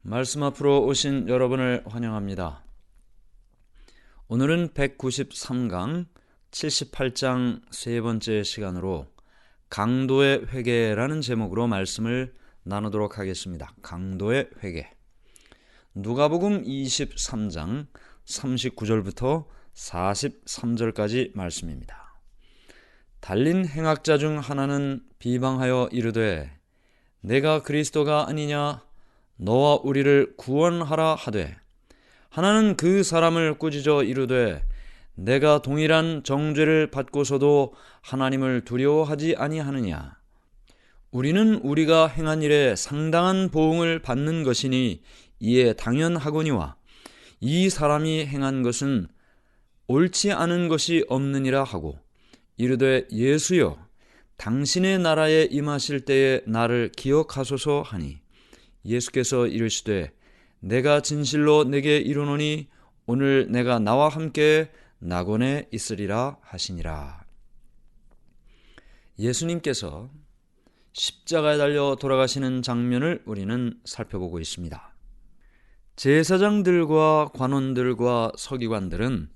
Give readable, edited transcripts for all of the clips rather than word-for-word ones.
말씀 앞으로 오신 여러분을 환영합니다. 오늘은 193강 78장 세 번째 시간으로 강도의 회개라는 제목으로 말씀을 나누도록 하겠습니다. 강도의 회개. 누가복음 23장 39절부터 43절까지 말씀입니다. 달린 행악자 중 하나는 비방하여 이르되 내가 그리스도가 아니냐 너와 우리를 구원하라 하되, 하나는 그 사람을 꾸짖어 이르되 내가 동일한 정죄를 받고서도 하나님을 두려워하지 아니하느냐. 우리는 우리가 행한 일에 상당한 보응을 받는 것이니 이에 당연하거니와 이 사람이 행한 것은 옳지 않은 것이 없느니라 하고 이르되 예수여 당신의 나라에 임하실 때에 나를 기억하소서 하니, 예수께서 이르시되 내가 진실로 내게 이르노니 오늘 내가 나와 함께 낙원에 있으리라 하시니라. 예수님께서 십자가에 달려 돌아가시는 장면을 우리는 살펴보고 있습니다. 제사장들과 관원들과 서기관들은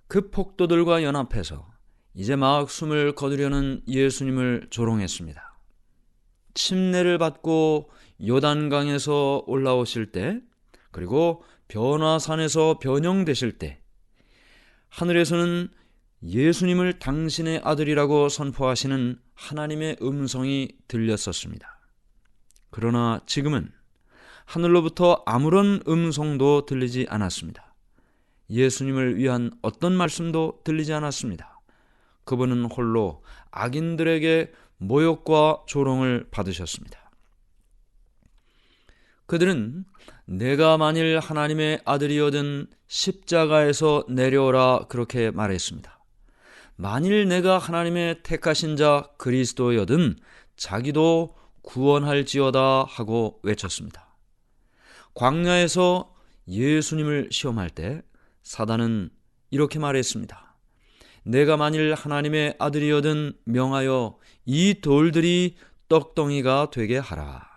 그 폭도들과 연합해서 이제 막 숨을 거두려는 예수님을 조롱했습니다. 침례를 받고 요단강에서 올라오실 때, 그리고 변화산에서 변형되실 때 하늘에서는 예수님을 당신의 아들이라고 선포하시는 하나님의 음성이 들렸었습니다. 그러나 지금은 하늘로부터 아무런 음성도 들리지 않았습니다. 예수님을 위한 어떤 말씀도 들리지 않았습니다. 그분은 홀로 악인들에게 모욕과 조롱을 받으셨습니다. 그들은 내가 만일 하나님의 아들이거든 십자가에서 내려오라 그렇게 말했습니다. 만일 내가 하나님의 택하신 자 그리스도여든 자기도 구원할지어다 하고 외쳤습니다. 광야에서 예수님을 시험할 때 사단은 이렇게 말했습니다. 내가 만일 하나님의 아들이여든 명하여 이 돌들이 떡덩이가 되게 하라.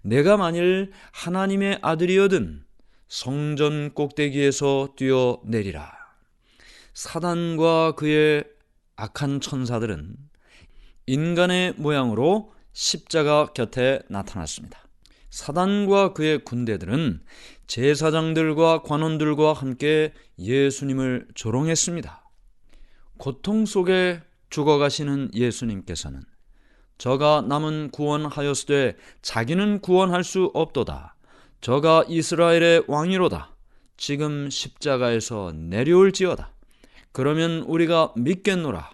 내가 만일 하나님의 아들이여든 성전 꼭대기에서 뛰어내리라. 사단과 그의 악한 천사들은 인간의 모양으로 십자가 곁에 나타났습니다. 사단과 그의 군대들은 제사장들과 관원들과 함께 예수님을 조롱했습니다. 고통 속에 죽어가시는 예수님께서는 저가 남은 구원하였으되 자기는 구원할 수 없도다. 저가 이스라엘의 왕이로다. 지금 십자가에서 내려올지어다. 그러면 우리가 믿겠노라.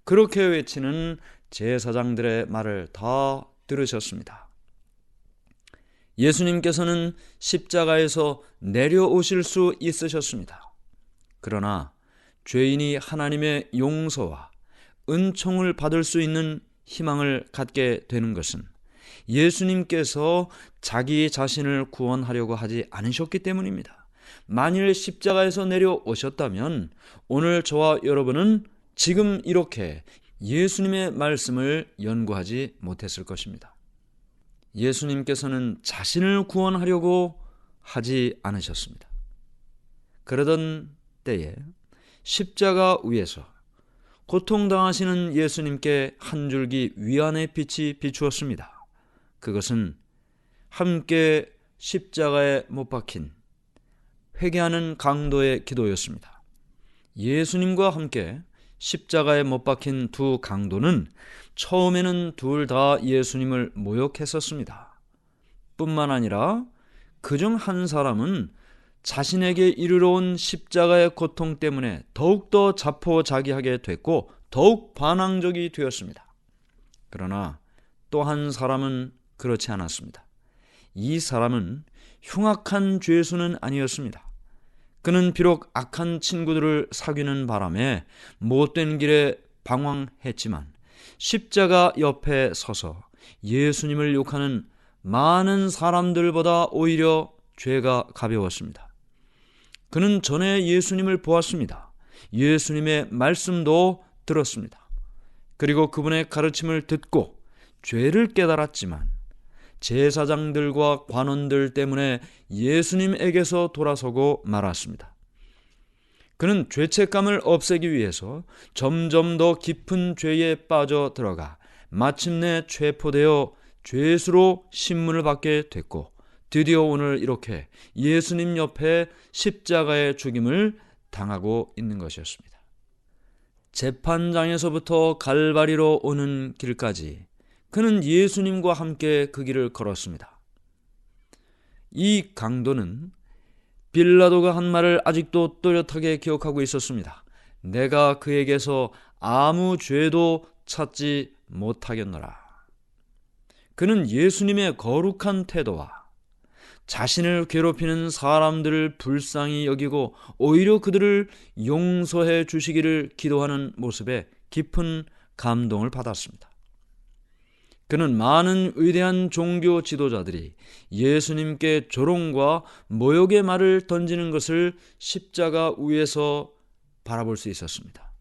그렇게 외치는 제사장들의 말을 다 들으셨습니다. 예수님께서는 십자가에서 내려오실 수 있으셨습니다. 그러나 죄인이 하나님의 용서와 은총을 받을 수 있는 희망을 갖게 되는 것은 예수님께서 자기 자신을 구원하려고 하지 않으셨기 때문입니다. 만일 십자가에서 내려오셨다면 오늘 저와 여러분은 지금 이렇게 예수님의 말씀을 연구하지 못했을 것입니다. 예수님께서는 자신을 구원하려고 하지 않으셨습니다. 그러던 때에 십자가 위에서 고통당하시는 예수님께 한 줄기 위안의 빛이 비추었습니다. 그것은 함께 십자가에 못 박힌 회개하는 강도의 기도였습니다. 예수님과 함께 십자가에 못 박힌 두 강도는 처음에는 둘 다 예수님을 모욕했었습니다. 뿐만 아니라 그중 한 사람은 자신에게 이르러 온 십자가의 고통 때문에 더욱더 자포자기하게 됐고 더욱 반항적이 되었습니다. 그러나 또 한 사람은 그렇지 않았습니다. 이 사람은 흉악한 죄수는 아니었습니다. 그는 비록 악한 친구들을 사귀는 바람에 못된 길에 방황했지만 십자가 옆에 서서 예수님을 욕하는 많은 사람들보다 오히려 죄가 가벼웠습니다. 그는 전에 예수님을 보았습니다. 예수님의 말씀도 들었습니다. 그리고 그분의 가르침을 듣고 죄를 깨달았지만 제사장들과 관원들 때문에 예수님에게서 돌아서고 말았습니다. 그는 죄책감을 없애기 위해서 점점 더 깊은 죄에 빠져 들어가 마침내 체포되어 죄수로 신문을 받게 됐고, 드디어 오늘 이렇게 예수님 옆에 십자가의 죽임을 당하고 있는 것이었습니다. 재판장에서부터 갈바리로 오는 길까지 그는 예수님과 함께 그 길을 걸었습니다. 이 강도는 빌라도가 한 말을 아직도 또렷하게 기억하고 있었습니다. 내가 그에게서 아무 죄도 찾지 못하겠노라. 그는 예수님의 거룩한 태도와 자신을 괴롭히는 사람들을 불쌍히 여기고 오히려 그들을 용서해 주시기를 기도하는 모습에 깊은 감동을 받았습니다. 그는 많은 위대한 종교 지도자들이 예수님께 조롱과 모욕의 말을 던지는 것을 십자가 위에서 바라볼 수 있었습니다.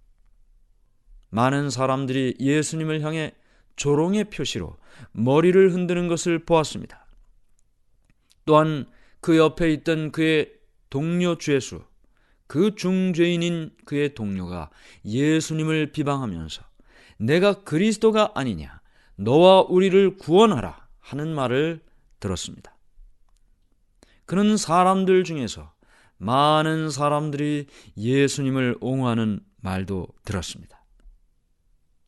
많은 사람들이 예수님을 향해 조롱의 표시로 머리를 흔드는 것을 보았습니다. 또한 그 옆에 있던 그의 동료 죄수, 그 중죄인인 그의 동료가 예수님을 비방하면서 내가 그리스도가 아니냐, 너와 우리를 구원하라 하는 말을 들었습니다. 그는 사람들 중에서 많은 사람들이 예수님을 옹호하는 말도 들었습니다.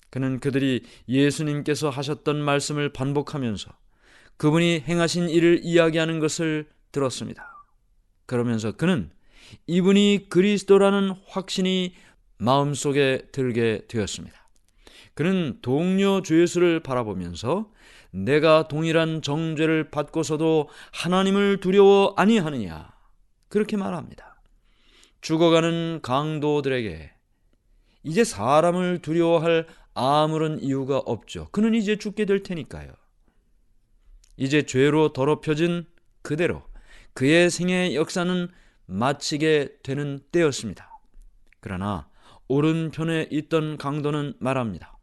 그는 그들이 예수님께서 하셨던 말씀을 반복하면서 그분이 행하신 일을 이야기하는 것을 들었습니다. 그러면서 그는 이분이 그리스도라는 확신이 마음속에 들게 되었습니다. 그는 동료 죄수를 바라보면서 내가 동일한 정죄를 받고서도 하나님을 두려워 아니하느냐, 그렇게 말합니다. 죽어가는 강도들에게 이제 사람을 두려워할 아무런 이유가 없죠. 그는 이제 죽게 될 테니까요. 이제 죄로 더럽혀진 그대로 그의 생애의 역사는 마치게 되는 때였습니다. 그러나 오른편에 있던 강도는 말합니다.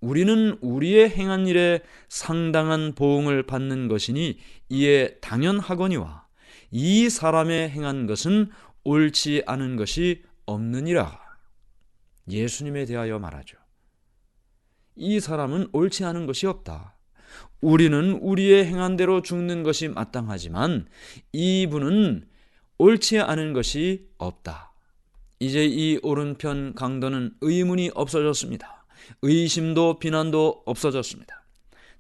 우리는 우리의 행한 일에 상당한 보응을 받는 것이니 이에 당연하거니와 이 사람의 행한 것은 옳지 않은 것이 없느니라. 예수님에 대하여 말하죠. 이 사람은 옳지 않은 것이 없다. 우리는 우리의 행한 대로 죽는 것이 마땅하지만 이분은 옳지 않은 것이 없다. 이제 이 오른편 강도는 의문이 없어졌습니다. 의심도 비난도 없어졌습니다.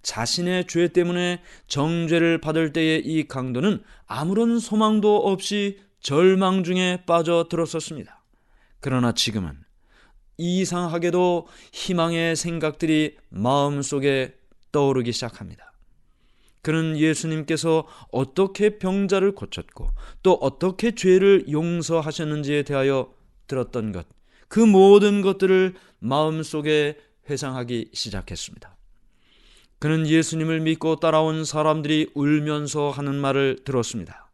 자신의 죄 때문에 정죄를 받을 때의 이 강도는 아무런 소망도 없이 절망 중에 빠져들었었습니다. 그러나 지금은 이상하게도 희망의 생각들이 마음속에 떠오르기 시작합니다. 그는 예수님께서 어떻게 병자를 고쳤고 또 어떻게 죄를 용서하셨는지에 대하여 들었던 것, 그 모든 것들을 마음속에 회상하기 시작했습니다. 그는 예수님을 믿고 따라온 사람들이 울면서 하는 말을 들었습니다.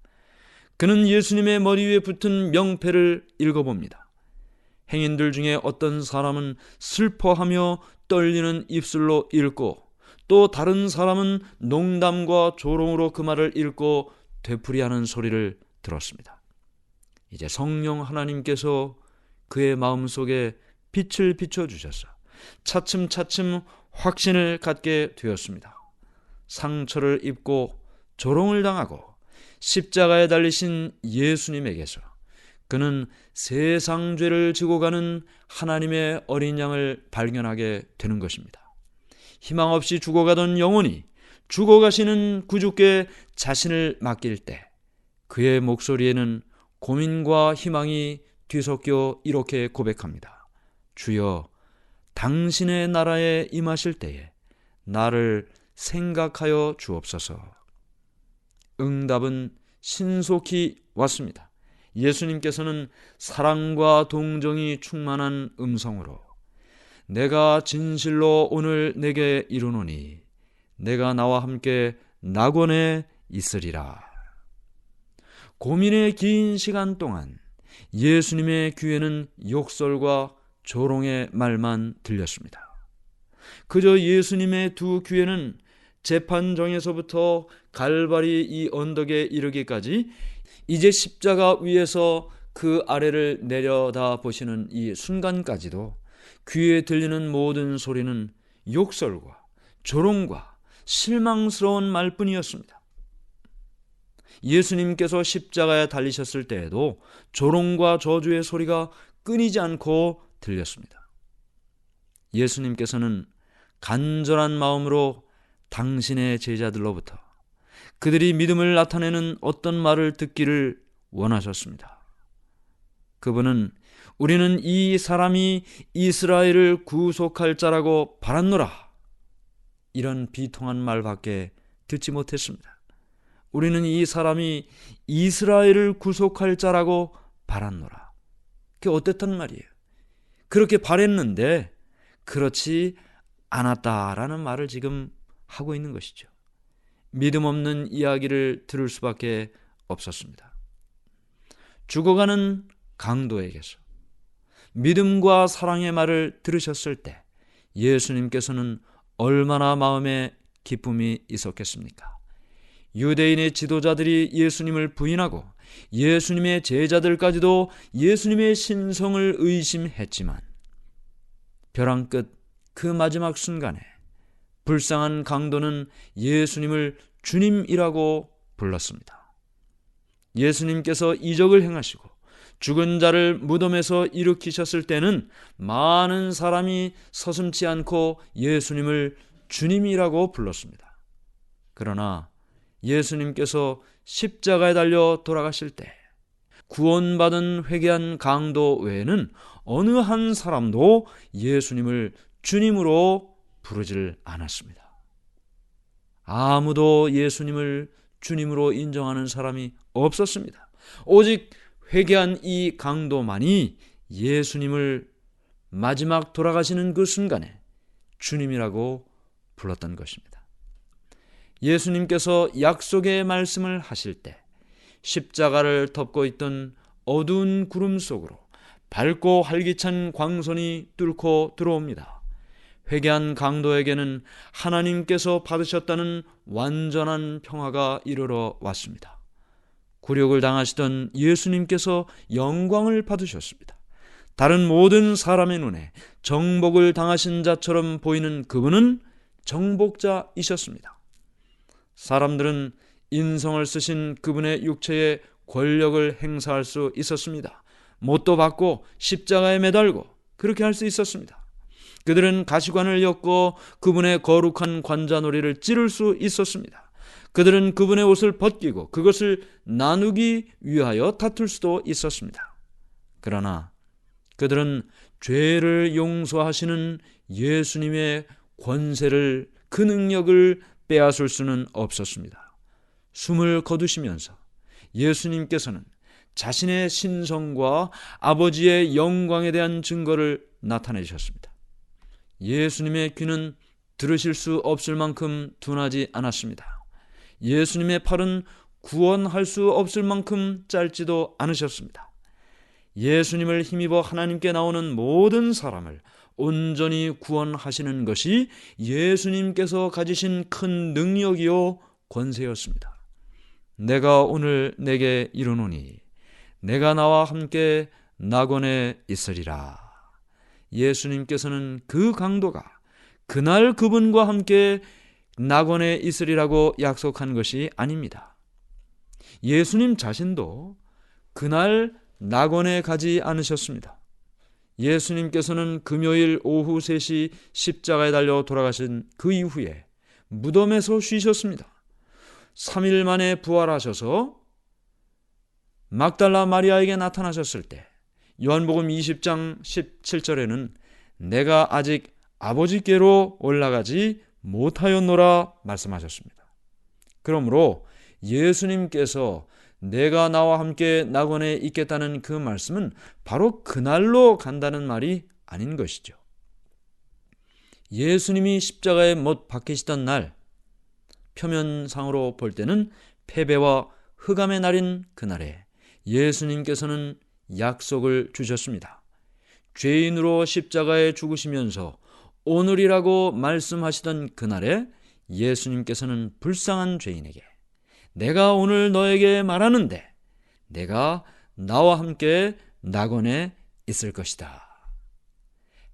그는 예수님의 머리 위에 붙은 명패를 읽어봅니다. 행인들 중에 어떤 사람은 슬퍼하며 떨리는 입술로 읽고 또 다른 사람은 농담과 조롱으로 그 말을 읽고 되풀이하는 소리를 들었습니다. 이제 성령 하나님께서 그의 마음속에 빛을 비춰주셔서 차츰차츰 확신을 갖게 되었습니다. 상처를 입고 조롱을 당하고 십자가에 달리신 예수님에게서 그는 세상 죄를 지고 가는 하나님의 어린 양을 발견하게 되는 것입니다. 희망 없이 죽어가던 영혼이 죽어가시는 구주께 자신을 맡길 때 그의 목소리에는 고민과 희망이 뒤섞여 이렇게 고백합니다. 주여, 당신의 나라에 임하실 때에 나를 생각하여 주옵소서. 응답은 신속히 왔습니다. 예수님께서는 사랑과 동정이 충만한 음성으로 내가 진실로 오늘 내게 이르노니 내가 나와 함께 낙원에 있으리라. 고민의 긴 시간 동안 예수님의 귀에는 욕설과 조롱의 말만 들렸습니다. 그저 예수님의 두 귀에는 재판정에서부터 갈바리 이 언덕에 이르기까지 이제 십자가 위에서 그 아래를 내려다 보시는 이 순간까지도 귀에 들리는 모든 소리는 욕설과 조롱과 실망스러운 말뿐이었습니다. 예수님께서 십자가에 달리셨을 때에도 조롱과 저주의 소리가 끊이지 않고 들렸습니다. 예수님께서는 간절한 마음으로 당신의 제자들로부터 그들이 믿음을 나타내는 어떤 말을 듣기를 원하셨습니다. 그분은 우리는 이 사람이 이스라엘을 구속할 자라고 바랐노라, 이런 비통한 말밖에 듣지 못했습니다. 우리는 이 사람이 이스라엘을 구속할 자라고 바랐노라. 그게 어땠단 말이에요? 그렇게 바랬는데 그렇지 않았다라는 말을 지금 하고 있는 것이죠. 믿음 없는 이야기를 들을 수밖에 없었습니다. 죽어가는 강도에게서 믿음과 사랑의 말을 들으셨을 때 예수님께서는 얼마나 마음에 기쁨이 있었겠습니까? 유대인의 지도자들이 예수님을 부인하고 예수님의 제자들까지도 예수님의 신성을 의심했지만 벼랑 끝 그 마지막 순간에 불쌍한 강도는 예수님을 주님이라고 불렀습니다. 예수님께서 이적을 행하시고 죽은 자를 무덤에서 일으키셨을 때는 많은 사람이 서슴지 않고 예수님을 주님이라고 불렀습니다. 그러나 예수님께서 십자가에 달려 돌아가실 때 구원받은 회개한 강도 외에는 어느 한 사람도 예수님을 주님으로 부르질 않았습니다. 아무도 예수님을 주님으로 인정하는 사람이 없었습니다. 오직 회개한 이 강도만이 예수님을 마지막 돌아가시는 그 순간에 주님이라고 불렀던 것입니다. 예수님께서 약속의 말씀을 하실 때 십자가를 덮고 있던 어두운 구름 속으로 밝고 활기찬 광선이 뚫고 들어옵니다. 회개한 강도에게는 하나님께서 받으셨다는 완전한 평화가 이르러 왔습니다. 굴욕을 당하시던 예수님께서 영광을 받으셨습니다. 다른 모든 사람의 눈에 정복을 당하신 자처럼 보이는 그분은 정복자이셨습니다. 사람들은 인성을 쓰신 그분의 육체에 권력을 행사할 수 있었습니다. 못도 받고 십자가에 매달고 그렇게 할 수 있었습니다. 그들은 가시관을 엮고 그분의 거룩한 관자놀이를 찌를 수 있었습니다. 그들은 그분의 옷을 벗기고 그것을 나누기 위하여 다툴 수도 있었습니다. 그러나 그들은 죄를 용서하시는 예수님의 권세를, 그 능력을 빼앗을 수는 없었습니다. 숨을 거두시면서 예수님께서는 자신의 신성과 아버지의 영광에 대한 증거를 나타내셨습니다. 예수님의 귀는 들으실 수 없을 만큼 둔하지 않았습니다. 예수님의 팔은 구원할 수 없을 만큼 짧지도 않으셨습니다. 예수님을 힘입어 하나님께 나오는 모든 사람을 온전히 구원하시는 것이 예수님께서 가지신 큰 능력이요 권세였습니다. 내가 오늘 내게 이르노니 내가 나와 함께 낙원에 있으리라. 예수님께서는 그 강도가 그날 그분과 함께 낙원에 있으리라고 약속한 것이 아닙니다. 예수님 자신도 그날 낙원에 가지 않으셨습니다. 예수님께서는 금요일 오후 3시 십자가에 달려 돌아가신 그 이후에 무덤에서 쉬셨습니다. 3일 만에 부활하셔서 막달라 마리아에게 나타나셨을 때 요한복음 20장 17절에는 내가 아직 아버지께로 올라가지 못하였노라 말씀하셨습니다. 그러므로 예수님께서 내가 나와 함께 낙원에 있겠다는 그 말씀은 바로 그날로 간다는 말이 아닌 것이죠. 예수님이 십자가에 못 박히시던 날, 표면상으로 볼 때는 패배와 흑암의 날인 그날에 예수님께서는 약속을 주셨습니다. 죄인으로 십자가에 죽으시면서 오늘이라고 말씀하시던 그날에 예수님께서는 불쌍한 죄인에게 내가 오늘 너에게 말하는데 내가 나와 함께 낙원에 있을 것이다.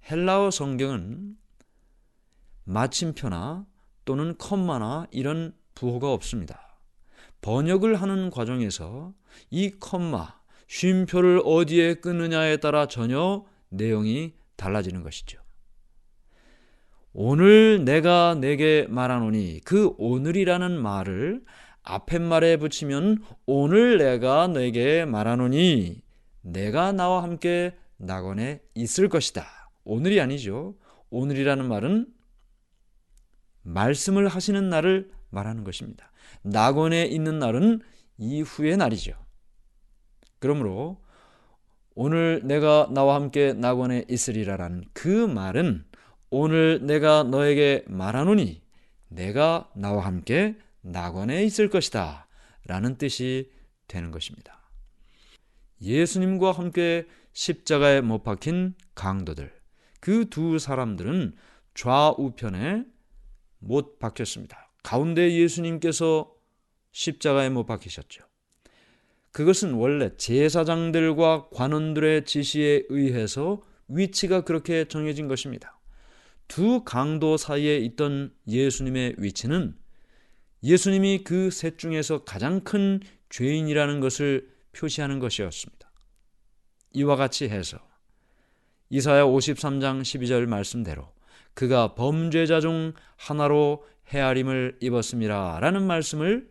헬라어 성경은 마침표나 또는 컴마나 이런 부호가 없습니다. 번역을 하는 과정에서 이 컴마, 쉼표를 어디에 끊느냐에 따라 전혀 내용이 달라지는 것이죠. 오늘 내가 내게 말하노니, 그 오늘이라는 말을 앞에 말에 붙이면 오늘 내가 내게 말하노니 내가 나와 함께 낙원에 있을 것이다. 오늘이 아니죠. 오늘이라는 말은 말씀을 하시는 날을 말하는 것입니다. 낙원에 있는 날은 이후의 날이죠. 그러므로 오늘 내가 나와 함께 낙원에 있으리라라는 그 말은 오늘 내가 너에게 말하노니 내가 나와 함께 낙원에 있을 것이다 라는 뜻이 되는 것입니다. 예수님과 함께 십자가에 못 박힌 강도들, 그 두 사람들은 좌우편에 못 박혔습니다. 가운데 예수님께서 십자가에 못 박히셨죠. 그것은 원래 제사장들과 관원들의 지시에 의해서 위치가 그렇게 정해진 것입니다. 두 강도 사이에 있던 예수님의 위치는 예수님이 그 셋 중에서 가장 큰 죄인이라는 것을 표시하는 것이었습니다. 이와 같이 해서 이사야 53장 12절 말씀대로 그가 범죄자 중 하나로 헤아림을 입었음이라 라는 말씀을,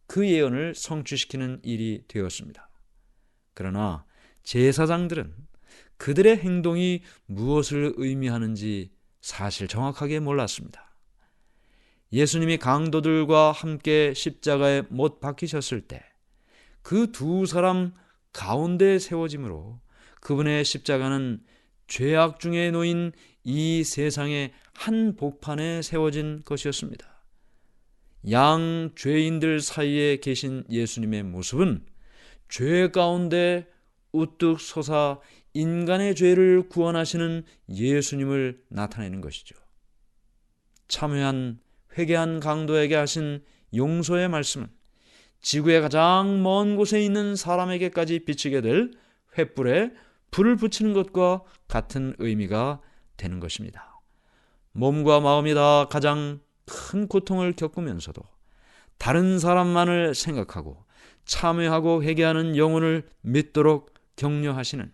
그 예언을 성취시키는 일이 되었습니다. 그러나 제사장들은 그들의 행동이 무엇을 의미하는지 사실 정확하게 몰랐습니다. 예수님이 강도들과 함께 십자가에 못 박히셨을 때 그 두 사람 가운데에 세워짐으로 그분의 십자가는 죄악 중에 놓인 이 세상의 한 복판에 세워진 것이었습니다. 양 죄인들 사이에 계신 예수님의 모습은 죄 가운데 우뚝 솟아 인간의 죄를 구원하시는 예수님을 나타내는 것이죠. 참회한 회개한 강도에게 하신 용서의 말씀은 지구의 가장 먼 곳에 있는 사람에게까지 비치게 될 횃불에 불을 붙이는 것과 같은 의미가 되는 것입니다. 몸과 마음이 다 가장 큰 고통을 겪으면서도 다른 사람만을 생각하고 참회하고 회개하는 영혼을 믿도록 격려하시는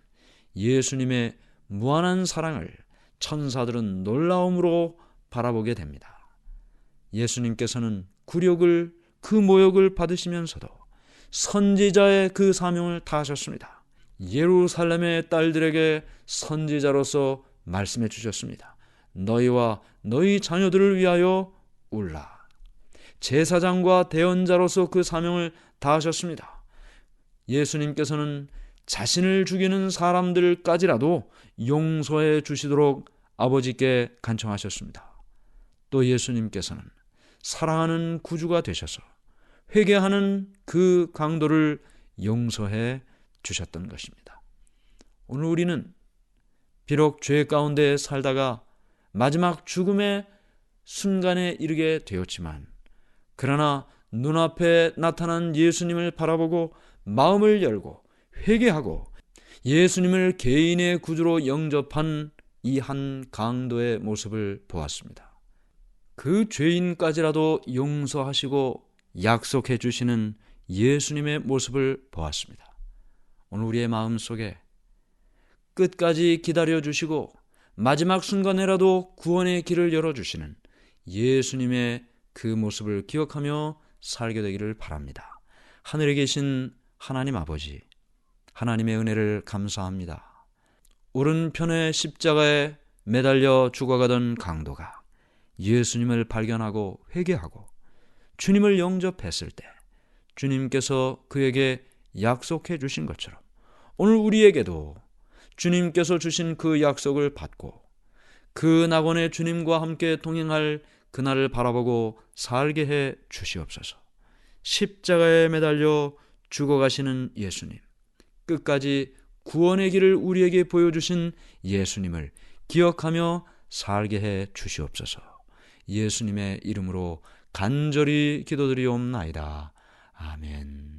예수님의 무한한 사랑을 천사들은 놀라움으로 바라보게 됩니다. 예수님께서는 그 모욕을 받으시면서도 선지자의 그 사명을 다하셨습니다. 예루살렘의 딸들에게 선지자로서 말씀해 주셨습니다. 너희와 너희 자녀들을 위하여 울라. 제사장과 대언자로서 그 사명을 다하셨습니다. 예수님께서는 자신을 죽이는 사람들까지라도 용서해 주시도록 아버지께 간청하셨습니다. 또 예수님께서는 사랑하는 구주가 되셔서 회개하는 그 강도를 용서해 주셨던 것입니다. 오늘 우리는 비록 죄 가운데 살다가 마지막 죽음의 순간에 이르게 되었지만, 그러나 눈앞에 나타난 예수님을 바라보고 마음을 열고 회개하고 예수님을 개인의 구주로 영접한 이 한 강도의 모습을 보았습니다. 그 죄인까지라도 용서하시고 약속해 주시는 예수님의 모습을 보았습니다. 오늘 우리의 마음속에 끝까지 기다려 주시고 마지막 순간에라도 구원의 길을 열어주시는 예수님의 그 모습을 기억하며 살게 되기를 바랍니다. 하늘에 계신 하나님 아버지, 하나님의 은혜를 감사합니다. 오른편에 십자가에 매달려 죽어가던 강도가 예수님을 발견하고 회개하고 주님을 영접했을 때 주님께서 그에게 약속해 주신 것처럼 오늘 우리에게도 주님께서 주신 그 약속을 받고 그 낙원에 주님과 함께 동행할 그날을 바라보고 살게 해 주시옵소서. 십자가에 매달려 죽어가시는 예수님, 끝까지 구원의 길을 우리에게 보여주신 예수님을 기억하며 살게 해 주시옵소서. 예수님의 이름으로 간절히 기도드리옵나이다. 아멘.